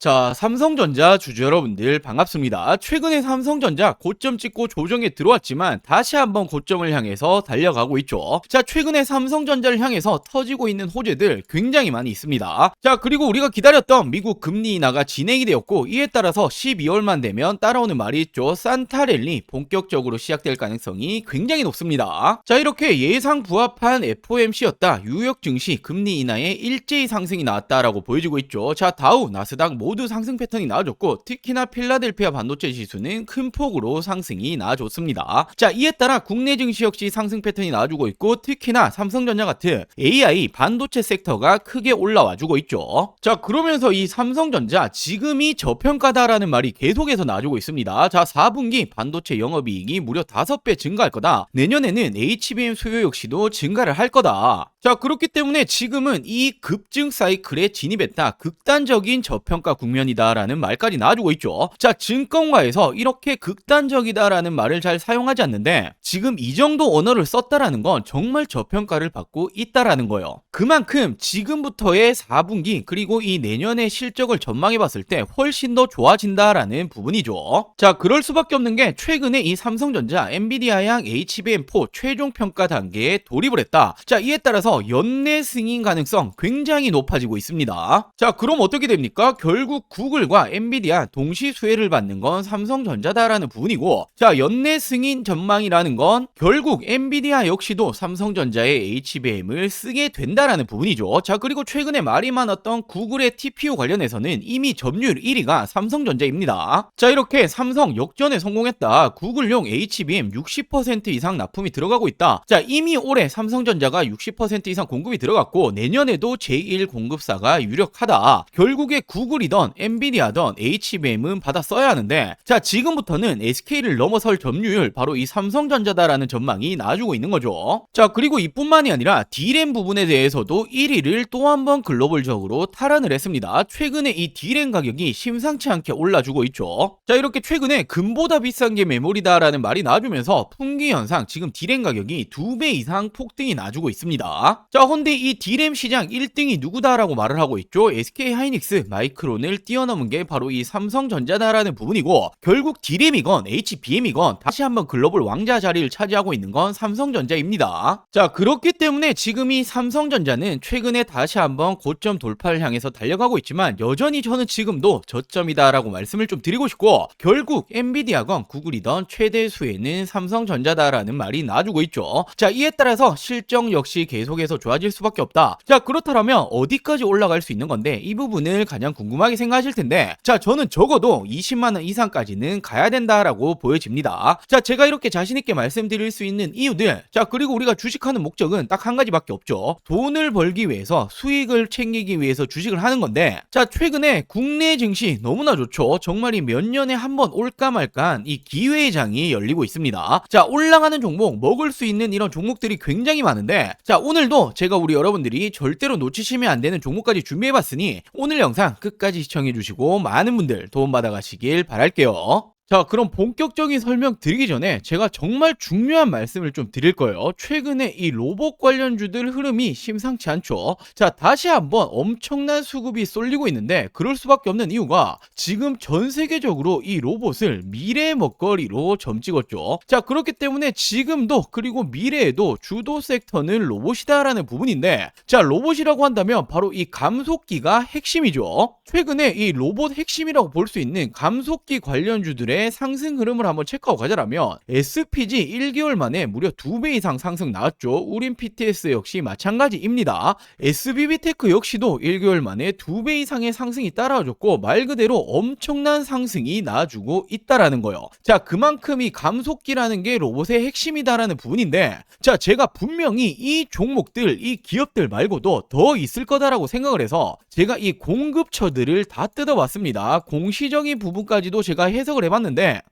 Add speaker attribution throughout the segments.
Speaker 1: 자, 삼성전자 주주 여러분들 반갑습니다. 최근에 삼성전자 고점 찍고 조정에 들어왔지만 다시 한번 고점을 향해서 달려가고 있죠. 자, 최근에 삼성전자를 향해서 터지고 있는 호재들 굉장히 많이 있습니다. 자, 그리고 우리가 기다렸던 미국 금리 인하가 진행이 되었고, 이에 따라서 12월만 되면 따라오는 말이 있죠. 산타랠리 본격적으로 시작될 가능성이 굉장히 높습니다. 자, 이렇게 예상 부합한 FOMC였다. 뉴욕 증시 금리 인하에 일제히 상승이 나왔다라고 보여지고 있죠. 자, 다우, 나스닥 모두 상승 패턴이 나와줬고, 특히나 필라델피아 반도체 지수는 큰 폭으로 상승이 나와줬습니다. 자, 이에 따라 국내 증시 역시 상승 패턴이 나와주고 있고, 특히나 삼성전자 같은 AI 반도체 섹터가 크게 올라와주고 있죠. 자, 그러면서 이 삼성전자 지금이 저평가다라는 말이 계속해서 나와주고 있습니다. 자, 4분기 반도체 영업이익이 무려 5배 증가할 거다. 내년에는 HBM 수요 역시도 증가를 할 거다. 자, 그렇기 때문에 지금은 이 급증 사이클에 진입했다. 극단적인 저평가 국면이다라는 말까지 나와주고 있죠. 자, 증권가에서 이렇게 극단적이다라는 말을 잘 사용하지 않는데, 지금 이 정도 언어를 썼다라는 건 정말 저평가를 받고 있다라는 거예요. 그만큼 지금부터의 4분기 그리고 이 내년의 실적을 전망해 봤을 때 훨씬 더 좋아진다라는 부분이죠. 자, 그럴 수밖에 없는 게 최근에 이 삼성전자 엔비디아양 HBM4 최종 평가 단계에 돌입을 했다. 자, 이에 따라서 연내 승인 가능성 굉장히 높아지고 있습니다. 자, 그럼 어떻게 됩니까? 결국 구글과 엔비디아 동시 수혜를 받는 건 삼성전자다라는 부분이고, 자, 연내 승인 전망이라는 건 결국 엔비디아 역시도 삼성전자의 HBM을 쓰게 된다라는 부분이죠. 자, 그리고 최근에 말이 많았던 구글의 TPU 관련해서는 이미 점유율 1위가 삼성전자입니다. 자, 이렇게 삼성 역전에 성공했다. 구글용 HBM 60% 이상 납품이 들어가고 있다. 자, 이미 올해 삼성전자가 60% 이상 공급이 들어갔고, 내년에도 제1 공급사가 유력하다. 결국에 구글이던 엔비디아던 HBM은 받아 써야 하는데, 자, 지금부터는 SK를 넘어설 점유율 바로 이 삼성전자다라는 전망이 나와주고 있는 거죠. 자, 그리고 이뿐만이 아니라 D램 부분에 대해서도 1위를 또 한 번 글로벌적으로 탈환을 했습니다. 최근에 이 D램 가격이 심상치 않게 올라주고 있죠. 자, 이렇게 최근에 금보다 비싼 게 메모리다라는 말이 나와주면서 풍기 현상, 지금 D램 가격이 2배 이상 폭등이 나와주고 있습니다. 자, 근데 이 D램 시장 1등이 누구다라고 말을 하고 있죠. SK하이닉스, 마이크론을 뛰어넘은 게 바로 이 삼성전자다라는 부분이고, 결국 D램이건 HBM이건 다시 한번 글로벌 왕자 자리를 차지하고 있는 건 삼성전자입니다. 자, 그렇기 때문에 지금 이 삼성전자는 최근에 다시 한번 고점 돌파를 향해서 달려가고 있지만, 여전히 저는 지금도 저점이다라고 말씀을 좀 드리고 싶고, 결국 엔비디아건 구글이던 최대 수혜는 삼성전자다라는 말이 나와주고 있죠. 자, 이에 따라서 실적 역시 계속해서 좋아질 수밖에 없다. 자, 그렇다면 어디까지 올라갈 수 있는 건데, 이 부분을 가장 궁금하게 생각하실 텐데, 자, 저는 적어도 20만원 이상까지는 가야 된다라고 보여집니다. 자, 제가 이렇게 자신있게 말씀드릴 수 있는 이유들, 자, 그리고 우리가 주식하는 목적은 딱 한 가지밖에 없죠. 돈을 벌기 위해서, 수익을 챙기기 위해서 주식을 하는 건데, 자, 최근에 국내 증시 너무나 좋죠. 정말 이 몇 년에 한 번 올까 말까 이 기회의 장이 열리고 있습니다. 자, 올라가는 종목, 먹을 수 있는 이런 종목들이 굉장히 많은데, 자, 오늘도 제가 우리 여러분들이 절대로 놓치시면 안 되는 종목까지 준비해봤으니 오늘 영상 끝까지 시청해주시고 많은 분들 도움받아 가시길 바랄게요. 자, 그럼 본격적인 설명 드리기 전에 제가 정말 중요한 말씀을 좀 드릴 거예요. 최근에 이 로봇 관련주들 흐름이 심상치 않죠. 자, 다시 한번 엄청난 수급이 쏠리고 있는데, 그럴 수밖에 없는 이유가 지금 전 세계적으로 이 로봇을 미래의 먹거리로 점찍었죠. 자, 그렇기 때문에 지금도 그리고 미래에도 주도 섹터는 로봇이다라는 부분인데, 자, 로봇이라고 한다면 바로 이 감속기가 핵심이죠. 최근에 이 로봇 핵심이라고 볼 수 있는 감속기 관련주들의 상승 흐름을 한번 체크하고 가자라면, SPG 1개월 만에 무려 2배 이상 상승 나왔죠. 우린 PTS 역시 마찬가지입니다. SBB테크 역시도 1개월 만에 2배 이상의 상승이 따라와줬고, 말 그대로 엄청난 상승이 나와주고 있다라는 거예요. 자, 그만큼 이 감속기라는 게 로봇의 핵심이다라는 부분인데, 자, 제가 분명히 이 종목들, 이 기업들 말고도 더 있을 거다라고 생각을 해서 제가 이 공급처들을 다 뜯어봤습니다. 공시적인 부분까지도 제가 해석을 해봤는데,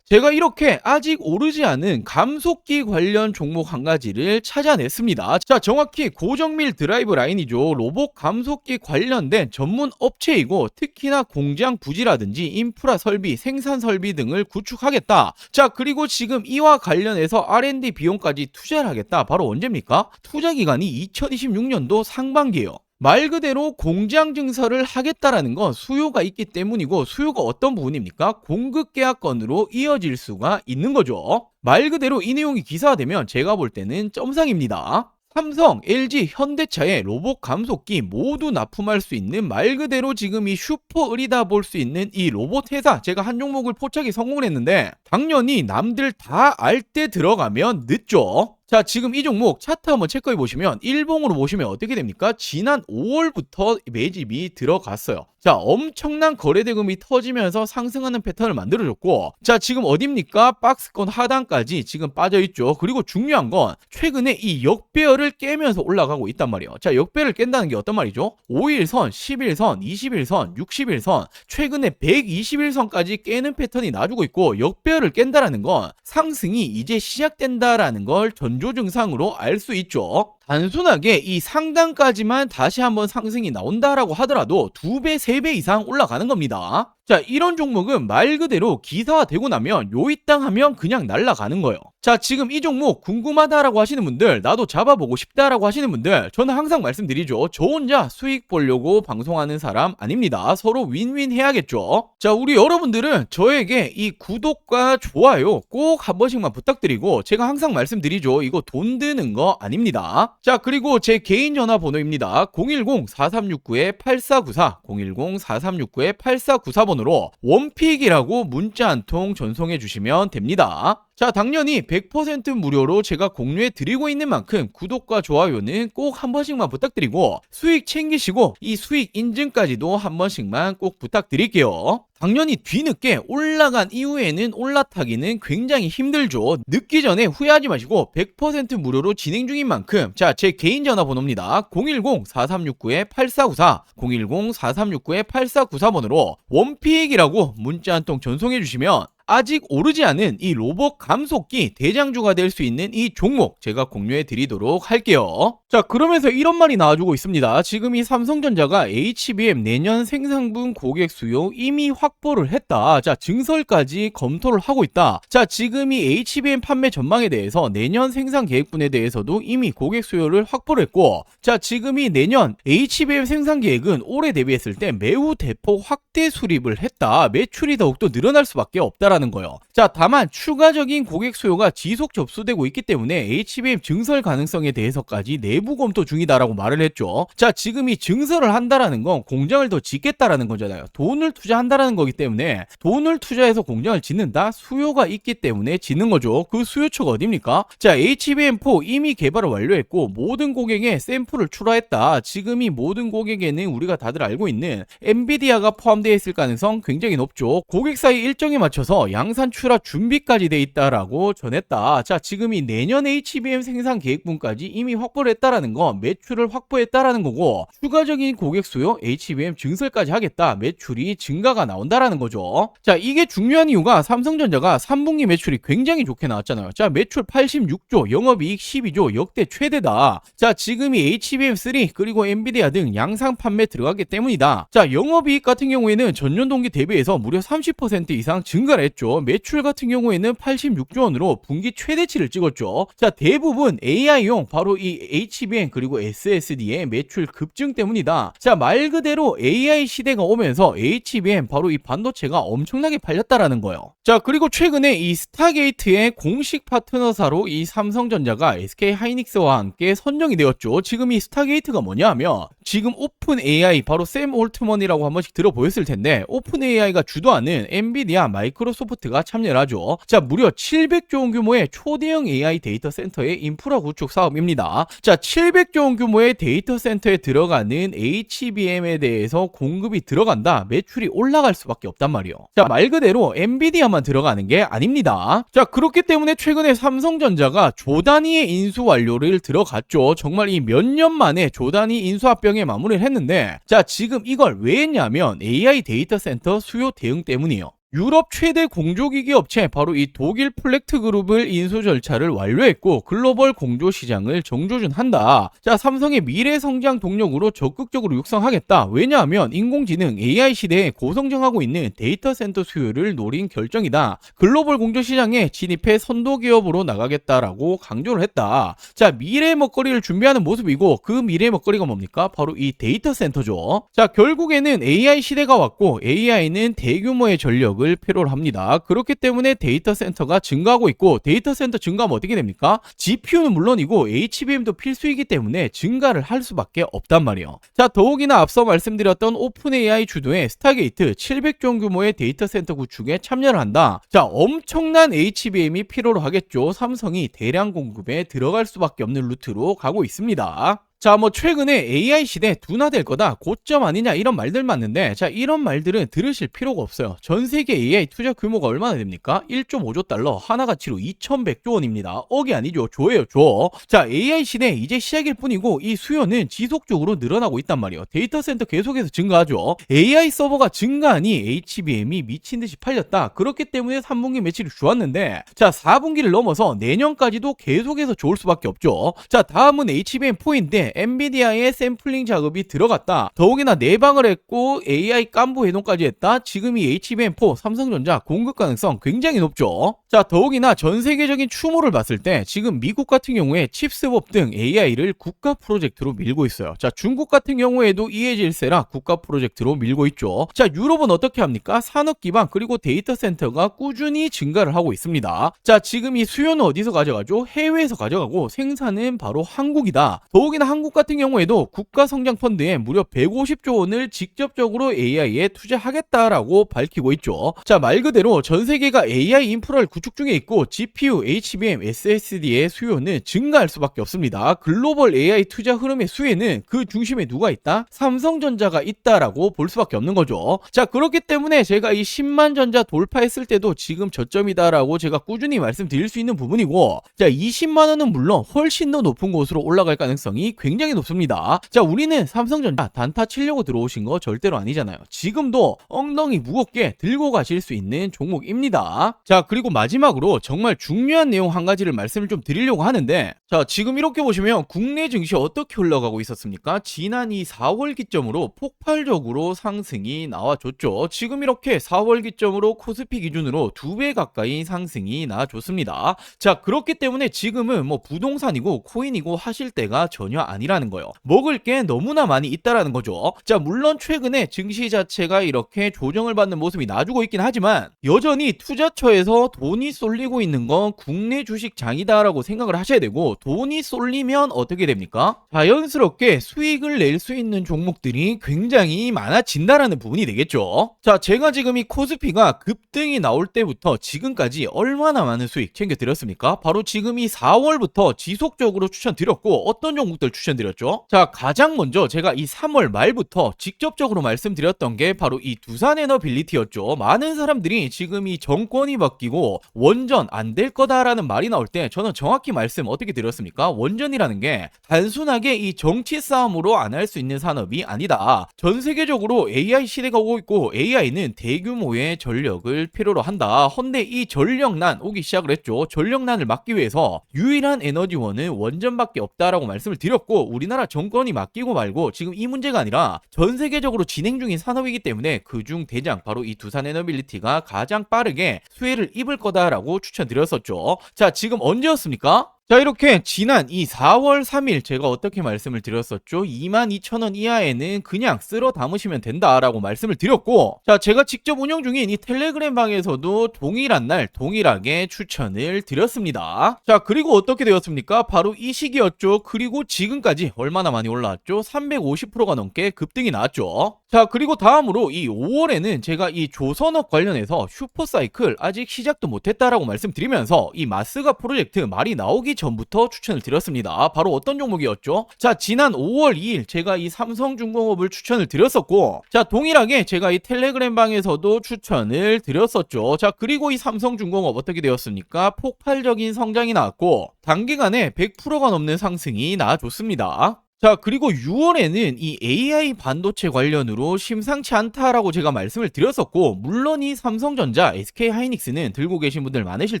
Speaker 1: 제가 이렇게 아직 오르지 않은 감속기 관련 종목 한 가지를 찾아냈습니다. 자, 정확히 고정밀 드라이브 라인이죠. 로봇 감속기 관련된 전문 업체이고, 특히나 공장 부지라든지 인프라 설비, 생산 설비 등을 구축하겠다. 자, 그리고 지금 이와 관련해서 R&D 비용까지 투자를 하겠다. 바로 언제입니까? 투자 기간이 2026년도 상반기예요. 말 그대로 공장 증설을 하겠다라는 건 수요가 있기 때문이고, 수요가 어떤 부분입니까? 공급 계약건으로 이어질 수가 있는 거죠. 말 그대로 이 내용이 기사화되면 제가 볼 때는 점상입니다. 삼성, LG, 현대차의 로봇 감속기 모두 납품할 수 있는, 말 그대로 지금 이 슈퍼을이다 볼 수 있는 이 로봇 회사, 제가 한 종목을 포착이 성공을 했는데 당연히 남들 다 알 때 들어가면 늦죠. 자, 지금 이 종목 차트 한번 체크해 보시면 일봉으로 보시면 어떻게 됩니까? 지난 5월부터 매집이 들어갔어요. 자, 엄청난 거래대금이 터지면서 상승하는 패턴을 만들어줬고, 자, 지금 어딥니까? 박스권 하단까지 지금 빠져있죠. 그리고 중요한 건 최근에 이 역배열을 깨면서 올라가고 있단 말이에요. 자, 역배를 깬다는 게 어떤 말이죠? 5일선, 10일선, 20일선, 60일선, 최근에 120일선까지 깨는 패턴이 나주고 있고, 역배열을 깬다라는 건 상승이 이제 시작된다라는 걸 전조 증상으로 알 수 있죠. 단순하게 이 상단까지만 다시 한번 상승이 나온다라고 하더라도 2배, 3배 이상 올라가는 겁니다. 자, 이런 종목은 말 그대로 기사화되고 나면 요이땅 하면 그냥 날아가는 거예요. 자, 지금 이 종목 궁금하다라고 하시는 분들, 나도 잡아보고 싶다라고 하시는 분들, 저는 항상 말씀드리죠. 저 혼자 수익 보려고 방송하는 사람 아닙니다. 서로 윈윈 해야겠죠. 자, 우리 여러분들은 저에게 이 구독과 좋아요 꼭 한 번씩만 부탁드리고, 제가 항상 말씀드리죠. 이거 돈 드는 거 아닙니다. 자, 그리고 제 개인 전화번호입니다. 010-4369-8494, 010-4369-8494번으로 원픽이라고 문자 한 통 전송해 주시면 됩니다. 자, 당연히 100% 무료로 제가 공유해 드리고 있는 만큼 구독과 좋아요는 꼭 한 번씩만 부탁드리고, 수익 챙기시고 이 수익 인증까지도 한 번씩만 꼭 부탁드릴게요. 당연히 뒤늦게 올라간 이후에는 올라타기는 굉장히 힘들죠. 늦기 전에 후회하지 마시고 100% 무료로 진행 중인 만큼, 자, 제 개인 전화번호입니다. 010-4369-8494, 010-4369-8494번으로 원픽이라고 문자 한 통 전송해 주시면 아직 오르지 않은 이 로봇 감속기 대장주가 될 수 있는 이 종목 제가 공유해 드리도록 할게요. 자, 그러면서 이런 말이 나와주고 있습니다. 지금 이 삼성전자가 HBM 내년 생산분 고객 수요 이미 확보를 했다. 자, 증설까지 검토를 하고 있다. 자, 지금 이 HBM 판매 전망에 대해서 내년 생산 계획분에 대해서도 이미 고객 수요를 확보를 했고, 자, 지금 이 내년 HBM 생산 계획은 올해 대비했을 때 매우 대폭 확대 수립을 했다. 매출이 더욱더 늘어날 수밖에 없다 라는 거예요. 자, 다만 추가적인 고객 수요가 지속 접수되고 있기 때문에 HBM 증설 가능성에 대해서까지 내부 검토 중이다라고 말을 했죠. 자, 지금 이 증설을 한다라는 건 공장을 더 짓겠다라는 거잖아요. 돈을 투자한다라는 거기 때문에, 돈을 투자해서 공장을 짓는다? 수요가 있기 때문에 짓는 거죠. 그 수요처가 어딥니까? 자, HBM4 이미 개발을 완료했고 모든 고객에 샘플을 출하했다. 지금 이 모든 고객에는 우리가 다들 알고 있는 엔비디아가 포함되어 있을 가능성 굉장히 높죠. 고객사의 일정에 맞춰서 양산 출하 준비까지 돼 있다라고 전했다. 자, 지금 이 내년 HBM 생산 계획분까지 이미 확보를 했다라는 건 매출을 확보했다라는 거고, 추가적인 고객 수요 HBM 증설까지 하겠다. 매출이 증가가 나온다라는 거죠. 자, 이게 중요한 이유가 삼성전자가 3분기 매출이 굉장히 좋게 나왔잖아요. 자, 매출 86조, 영업이익 12조, 역대 최대다. 자, 지금 이 HBM3 그리고 엔비디아 등 양산 판매 들어가기 때문이다. 자, 영업이익 같은 경우에는 전년 동기 대비해서 무려 30% 이상 증가를 했죠. 매출 같은 경우에는 86조 원으로 분기 최대치를 찍었죠. 자, 대부분 AI용 바로 이 HBM 그리고 SSD의 매출 급증 때문이다. 자, 말 그대로 AI 시대가 오면서 HBM 바로 이 반도체가 엄청나게 팔렸다라는 거예요. 자, 그리고 최근에 이 스타게이트의 공식 파트너사로 이 삼성전자가 SK 하이닉스와 함께 선정이 되었죠. 지금 이 스타게이트가 뭐냐 하면, 지금 오픈 AI 바로 샘 올트먼이라고 한 번씩 들어보였을 텐데, 오픈 AI가 주도하는 엔비디아, 마이크로소프트가 참여를 하죠. 자, 무려 700조 원 규모의 초대형 AI 데이터 센터의 인프라 구축 사업입니다. 자, 700조 원 규모의 데이터 센터에 들어가는 HBM에 대해서 공급이 들어간다. 매출이 올라갈 수밖에 없단 말이에요. 자, 말 그대로 엔비디아만 들어가는 게 아닙니다. 자, 그렇기 때문에 최근에 삼성전자가 조 단위의 인수 완료를 들어갔죠. 정말 이 몇 년 만에 조 단위 인수 합병에 마무리를 했는데, 자, 지금 이걸 왜 했냐면 AI 데이터 센터 수요 대응 때문이에요. 유럽 최대 공조기기 업체 바로 이 독일 플렉트 그룹을 인수 절차를 완료했고 글로벌 공조 시장을 정조준한다. 자, 삼성의 미래 성장 동력으로 적극적으로 육성하겠다. 왜냐하면 인공지능 AI 시대에 고성장하고 있는 데이터 센터 수요를 노린 결정이다. 글로벌 공조 시장에 진입해 선도 기업으로 나가겠다라고 강조를 했다. 자, 미래 먹거리를 준비하는 모습이고 그 미래 먹거리가 뭡니까? 바로 이 데이터 센터죠. 자, 결국에는 AI 시대가 왔고 AI는 대규모의 전력을 필요로 합니다. 그렇기 때문에 데이터 센터가 증가하고 있고 데이터 센터 증가하면 어떻게 됩니까? GPU는 물론이고 HBM도 필수이기 때문에 증가를 할 수밖에 없단 말이에요. 자, 더욱이나 앞서 말씀드렸던 오픈 AI 주도의 스타게이트 700종 규모의 데이터 센터 구축에 참여를 한다. 자, 엄청난 HBM이 필요로 하겠죠. 삼성이 대량 공급에 들어갈 수밖에 없는 루트로 가고 있습니다. 자, 뭐 최근에 AI 시대 둔화될 거다, 고점 아니냐 이런 말들 많는데, 자, 이런 말들은 들으실 필요가 없어요. 전 세계 AI 투자 규모가 얼마나 됩니까? 1.5조 달러, 하나 가치로 2100조 원입니다. 억이 아니죠. 조예요, 조. 자, AI 시대 이제 시작일 뿐이고 이 수요는 지속적으로 늘어나고 있단 말이에요. 데이터 센터 계속해서 증가하죠. AI 서버가 증가하니 HBM이 미친 듯이 팔렸다. 그렇기 때문에 3분기 매출이 좋았는데, 자, 4분기를 넘어서 내년까지도 계속해서 좋을 수밖에 없죠. 자, 다음은 HBM4인데 엔비디아의 샘플링 작업이 들어갔다. 더욱이나 내방을 했고 AI 깐부 해동까지 했다. 지금 이 HBM4 삼성전자 공급 가능성 굉장히 높죠. 자, 더욱이나 전 세계적인 추모를 봤을 때 지금 미국 같은 경우에 칩스법 등 AI를 국가 프로젝트로 밀고 있어요. 자, 중국 같은 경우에도 이해질세라 국가 프로젝트로 밀고 있죠. 자, 유럽은 어떻게 합니까? 산업 기반 그리고 데이터 센터가 꾸준히 증가를 하고 있습니다. 자, 지금 이 수요는 어디서 가져가죠? 해외에서 가져가고 생산은 바로 한국이다. 더욱이나 한국 같은 경우에도 국가성장펀드에 무려 150조 원을 직접적으로 AI에 투자하겠다라고 밝히고 있죠. 자, 말 그대로 전 세계가 AI 인프라를 구축 중에 있고 GPU, HBM, SSD의 수요는 증가할 수밖에 없습니다. 글로벌 AI 투자 흐름의 수혜는 그 중심에 누가 있다? 삼성전자가 있다라고 볼 수밖에 없는 거죠. 자, 그렇기 때문에 제가 이 10만 전자 돌파했을 때도 지금 저점이다라고 제가 꾸준히 말씀드릴 수 있는 부분이고, 자, 20만 원은 물론 훨씬 더 높은 곳으로 올라갈 가능성이 굉장히 높습니다. 자, 우리는 삼성전자 단타 치려고 들어오신 거 절대로 아니잖아요. 지금도 엉덩이 무겁게 들고 가실 수 있는 종목입니다. 자, 그리고 마지막으로 정말 중요한 내용 한 가지를 말씀을 좀 드리려고 하는데, 자, 지금 이렇게 보시면 국내 증시 어떻게 흘러가고 있었습니까? 지난 이 4월 기점으로 폭발적으로 상승이 나와줬죠. 지금 이렇게 4월 기점으로 코스피 기준으로 2배 가까이 상승이 나와줬습니다. 자, 그렇기 때문에 지금은 뭐 부동산이고 코인이고 하실 때가 전혀 아니라는 거예요. 먹을 게 너무나 많이 있다라는 거죠. 자, 물론 최근에 증시 자체가 이렇게 조정을 받는 모습이 나주고 있긴 하지만 여전히 투자처에서 돈이 쏠리고 있는 건 국내 주식장이다라고 생각을 하셔야 되고, 돈이 쏠리면 어떻게 됩니까? 자연스럽게 수익을 낼 수 있는 종목들이 굉장히 많아진다라는 부분이 되겠죠. 자, 제가 지금 이 코스피가 급등이 나올 때부터 지금까지 얼마나 많은 수익 챙겨드렸습니까? 바로 지금 이 4월부터 지속적으로 추천드렸고, 어떤 종목들 추천드렸죠? 자, 가장 먼저 제가 이 3월 말부터 직접적으로 말씀드렸던 게 바로 이 두산에너빌리티였죠. 많은 사람들이 지금 이 정권이 바뀌고 원전 안 될 거다라는 말이 나올 때 저는 정확히 말씀 어떻게 드렸습니까? 원전이라는 게 단순하게 이 정치 싸움으로 안 할 수 있는 산업이 아니다. 전 세계적으로 AI 시대가 오고 있고 AI는 대규모의 전력을 필요로 한다. 헌데 이 전력난 오기 시작을 했죠. 전력난을 막기 위해서 유일한 에너지원은 원전밖에 없다라고 말씀을 드렸고, 우리나라 정권이 맡기고 말고 지금 이 문제가 아니라 전 세계적으로 진행 중인 산업이기 때문에 그중 대장 바로 이 두산에너빌리티가 가장 빠르게 수혜를 입을 거다라고 추천드렸었죠. 자, 지금 언제였습니까? 자, 이렇게 지난 이 4월 3일 제가 어떻게 말씀을 드렸었죠? 22,000원 이하에는 그냥 쓸어 담으시면 된다라고 말씀을 드렸고, 자, 제가 직접 운영 중인 이 텔레그램 방에서도 동일한 날 동일하게 추천을 드렸습니다. 자, 그리고 어떻게 되었습니까? 바로 이 시기였죠. 그리고 지금까지 얼마나 많이 올라왔죠? 350%가 넘게 급등이 나왔죠. 자, 그리고 다음으로 이 5월에는 제가 이 조선업 관련해서 슈퍼사이클 아직 시작도 못했다라고 말씀드리면서 이 마스가 프로젝트 말이 나오기 전부터 추천을 드렸습니다. 바로 어떤 종목이었죠? 자, 지난 5월 2일 제가 이 삼성중공업을 추천을 드렸었고, 자, 동일하게 제가 이 텔레그램 방에서도 추천을 드렸었죠. 자, 그리고 이 삼성중공업 어떻게 되었습니까? 폭발적인 성장이 나왔고 단기간에 100%가 넘는 상승이 나와줬습니다. 자, 그리고 6월에는 이 AI 반도체 관련으로 심상치 않다라고 제가 말씀을 드렸었고, 물론 이 삼성전자, SK하이닉스는 들고 계신 분들 많으실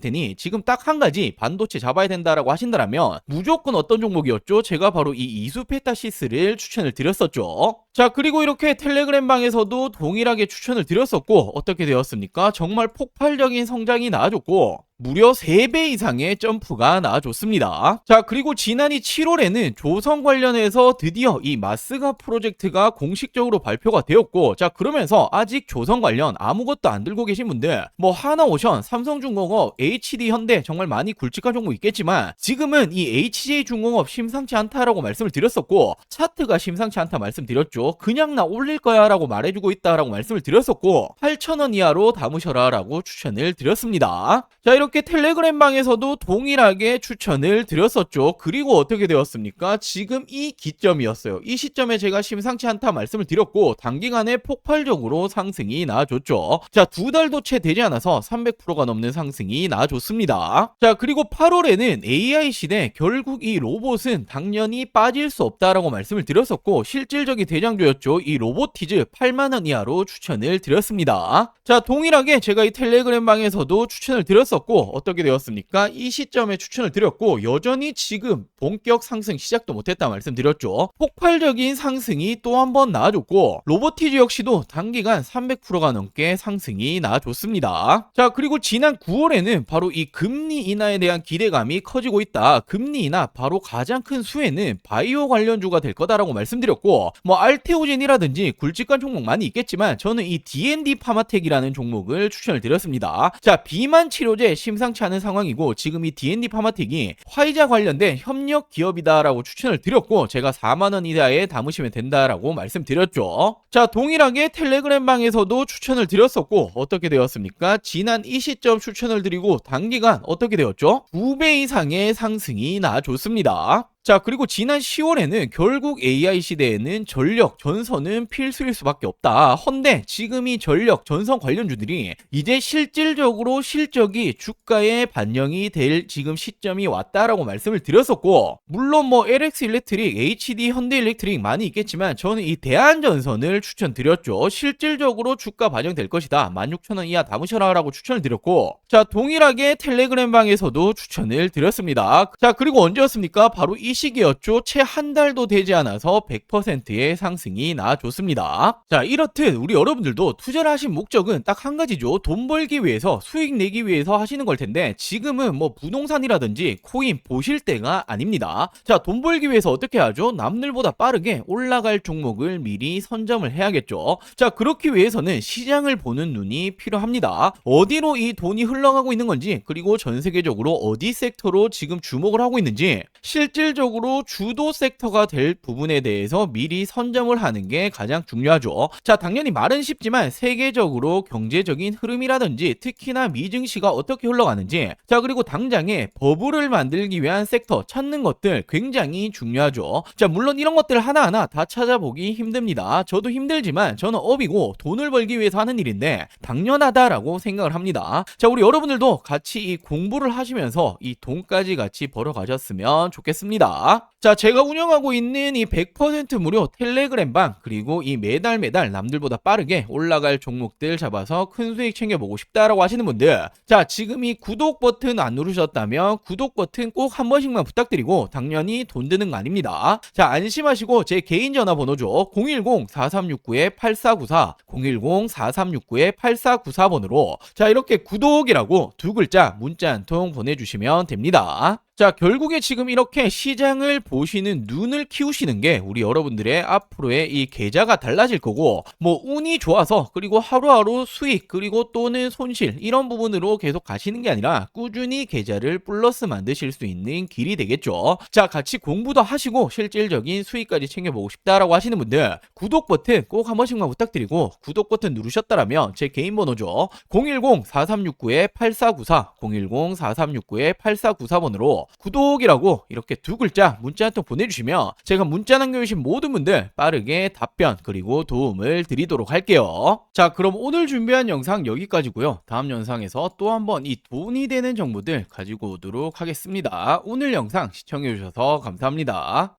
Speaker 1: 테니 지금 딱 한 가지 반도체 잡아야 된다라고 하신다면 무조건 어떤 종목이었죠? 제가 바로 이 이수페타시스를 추천을 드렸었죠. 자, 그리고 이렇게 텔레그램 방에서도 동일하게 추천을 드렸었고, 어떻게 되었습니까? 정말 폭발적인 성장이 나와줬고, 무려 3배 이상의 점프가 나와줬습니다. 자, 그리고 지난해 7월에는 조선 관련해서 드디어 이 마스가 프로젝트가 공식적으로 발표가 되었고, 자, 그러면서 아직 조선 관련 아무것도 안 들고 계신 분들, 뭐 하나오션, 삼성중공업, HD현대 정말 많이 굵직한 종목 있겠지만, 지금은 이 HJ중공업 심상치 않다라고 말씀을 드렸었고, 차트가 심상치 않다 말씀드렸죠. 그냥 나 올릴 거야 라고 말해주고 있다라고 말씀을 드렸었고, 8,000원 이하로 담으셔라 라고 추천을 드렸습니다. 자, 이렇게 텔레그램 방에서도 동일하게 추천을 드렸었죠. 그리고 어떻게 되었습니까? 지금 이 기점이었어요. 이 시점에 제가 심상치 않다 말씀을 드렸고, 단기간에 폭발적으로 상승이 나와줬죠. 자, 2달도 채 되지 않아서 300%가 넘는 상승이 나와줬습니다. 자, 그리고 8월에는 AI 시대, 결국 이 로봇은 당연히 빠질 수 없다라고 말씀을 드렸었고, 실질적인 대장주였죠. 이 로보티즈 8만원 이하로 추천을 드렸습니다. 자, 동일하게 제가 이 텔레그램 방에서도 추천을 드렸었고, 어떻게 되었습니까? 이 시점에 추천을 드렸고, 여전히 지금 본격 상승 시작도 못했다 말씀드렸죠. 폭발적인 상승이 또 한 번 나와줬고, 로보티즈 역시도 단기간 300%가 넘게 상승이 나와줬습니다. 자, 그리고 지난 9월에는 바로 이 금리 인하에 대한 기대감이 커지고 있다. 금리 인하 바로 가장 큰 수혜는 바이오 관련주가 될 거다라고 말씀드렸고, 뭐 알테오젠이라든지 굵직한 종목 많이 있겠지만 저는 이 D&D 파마텍이라는 종목을 추천을 드렸습니다. 자, 비만 치료제 심상치 않은 상황이고, 지금 이 D&D 파마텍이 화이자 관련된 협력 기업이다라고 추천을 드렸고, 제가 4만원 이하에 담으시면 된다라고 말씀드렸죠. 자, 동일하게 텔레그램 방에서도 추천을 드렸었고, 어떻게 되었습니까? 지난 이 시점 추천을 드리고 단기간 어떻게 되었죠? 2배 이상의 상승이 나와줬습니다. 자, 그리고 지난 10월에는 결국 AI 시대에는 전력, 전선은 필수일 수밖에 없다. 헌데 지금 이 전력, 전선 관련주들이 이제 실질적으로 실적이 주가에 반영이 될 지금 시점이 왔다라고 말씀을 드렸었고, 물론 뭐 LX 일렉트릭, HD 현대 일렉트릭 많이 있겠지만 저는 이 대한전선을 추천드렸죠. 실질적으로 주가 반영될 것이다. 16,000원 이하 담으셔라 라고 추천을 드렸고, 자, 동일하게 텔레그램 방에서도 추천을 드렸습니다. 자, 그리고 언제였습니까? 바로 이 시기였죠. 채 한 달도 되지 않아서 100%의 상승이 나와줬습니다. 자, 이렇듯 우리 여러분들도 투자를 하신 목적은 딱 한 가지죠. 돈 벌기 위해서, 수익 내기 위해서 하시는 걸 텐데, 지금은 뭐 부동산이라든지 코인 보실 때가 아닙니다. 자, 돈 벌기 위해서 어떻게 하죠? 남들보다 빠르게 올라갈 종목을 미리 선점을 해야겠죠. 자, 그렇기 위해서는 시장을 보는 눈이 필요합니다. 어디로 이 돈이 흘러가고 있는 건지, 그리고 전 세계적으로 어디 섹터로 지금 주목을 하고 있는지, 실질적으로 주도 섹터가 될 부분에 대해서 미리 선점을 하는 게 가장 중요하죠. 자, 당연히 말은 쉽지만 세계적으로 경제적인 흐름이라든지 특히나 미증시가 어떻게 흘러가는지, 자, 그리고 당장에 버블을 만들기 위한 섹터 찾는 것들 굉장히 중요하죠. 자, 물론 이런 것들 하나하나 다 찾아보기 힘듭니다. 저도 힘들지만 저는 업이고 돈을 벌기 위해서 하는 일인데 당연하다라고 생각을 합니다. 자, 우리 여러분들도 같이 이 공부를 하시면서 이 돈까지 같이 벌어가셨으면 좋겠습니다. 자, 제가 운영하고 있는 이 100% 무료 텔레그램 방, 그리고 이 매달 남들보다 빠르게 올라갈 종목들 잡아서 큰 수익 챙겨보고 싶다라고 하시는 분들, 자, 지금 이 구독 버튼 안 누르셨다면 구독 버튼 꼭 한 번씩만 부탁드리고, 당연히 돈 드는 거 아닙니다. 자, 안심하시고 제 개인 전화번호죠. 010-4369-8494, 010-4369-8494번으로 자, 이렇게 구독이라고 두 글자 문자 한 통 보내주시면 됩니다. 자, 결국에 지금 이렇게 시장을 보시는 눈을 키우시는 게 우리 여러분들의 앞으로의 이 계좌가 달라질 거고, 뭐 운이 좋아서 그리고 하루하루 수익 그리고 또는 손실 이런 부분으로 계속 가시는 게 아니라 꾸준히 계좌를 플러스 만드실 수 있는 길이 되겠죠. 자, 같이 공부도 하시고 실질적인 수익까지 챙겨보고 싶다라고 하시는 분들, 구독 버튼 꼭 한 번씩만 부탁드리고, 구독 버튼 누르셨다라면 제 개인 번호죠. 010-4369-8494, 010-4369-8494번으로 구독이라고 이렇게 두 글자 문자 한 통 보내주시면 제가 문자 남겨주신 모든 분들 빠르게 답변 그리고 도움을 드리도록 할게요. 자, 그럼 오늘 준비한 영상 여기까지고요. 다음 영상에서 또 한번 이 돈이 되는 정보들 가지고 오도록 하겠습니다. 오늘 영상 시청해주셔서 감사합니다.